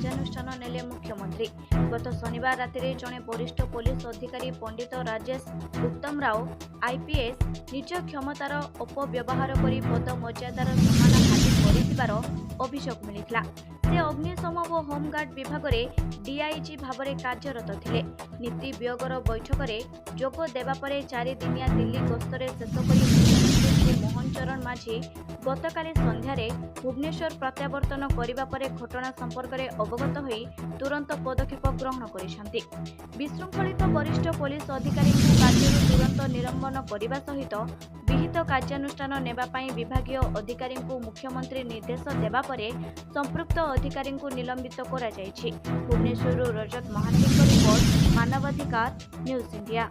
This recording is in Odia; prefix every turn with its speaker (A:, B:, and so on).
A: କାର୍ଯ୍ୟାନୁଷ୍ଠାନ ନେଲେ ମୁଖ୍ୟମନ୍ତ୍ରୀ। ଗତ ଶନିବାର ରାତିରେ ଜଣେ ବରିଷ୍ଠ ପୋଲିସ ଅଧିକାରୀ ପଣ୍ଡିତ ରାଜେଶ ଉତ୍ତମ ରାଓ IPS ନିଜ କ୍ଷମତାର ଅପବ୍ୟବହାର କରି ପଦ ମର୍ଯ୍ୟାଦାର ସମାନ ହାନି କରିଥିବାର ଅଭିଯୋଗ ମିଳିଥିଲା। ସେ ଅଗ୍ନିଶମ ଓ ହୋମଗାର୍ଡ ବିଭାଗରେ DIG ଭାବରେ କାର୍ଯ୍ୟରତ ଥିଲେ। ନୀତି ବିୟୋଗର ବୈଠକରେ ଯୋଗ ଦେବା ପରେ 4 ଦିନିଆ ଦିଲ୍ଲୀ ଗସ୍ତରେ ଶେଷ କରି ମୁଖ୍ୟମନ୍ତ୍ରୀ ଶ୍ରୀ ମୋହନ ଚରଣ ମାଝୀ ଗତକାଲି ସନ୍ଧ୍ୟାରେ ଭୁବନେଶ୍ୱର ପ୍ରତ୍ୟାବର୍ତ୍ତନ କରିବା ପରେ ଘଟଣା ସମ୍ପର୍କରେ ଅବଗତ ହୋଇ ତୁରନ୍ତ ପଦକ୍ଷେପ ଗ୍ରହଣ କରିଛନ୍ତି। ବିଶୃଙ୍ଖଳିତ ବରିଷ୍ଠ ପୋଲିସ ଅଧିକାରୀଙ୍କୁ କାର୍ଯ୍ୟରୁ ତୁରନ୍ତ ନିଲମ୍ବନ କରିବା ସହିତ ବିହିତ କାର୍ଯ୍ୟାନୁଷ୍ଠାନ ନେବା ପାଇଁ ବିଭାଗୀୟ ଅଧିକାରୀଙ୍କୁ ମୁଖ୍ୟମନ୍ତ୍ରୀ ନିର୍ଦ୍ଦେଶ ଦେବା ପରେ ସମ୍ପୃକ୍ତ ଅଧିକାରୀଙ୍କୁ ନିଲମ୍ବିତ କରାଯାଇଛି। ଭୁବନେଶ୍ୱରରୁ ରଜତ ମହାନ୍ତିଙ୍କ ରିପୋର୍ଟ, ମାନବାଧିକାର ନ୍ୟୁଜ୍ ଇଣ୍ଡିଆ।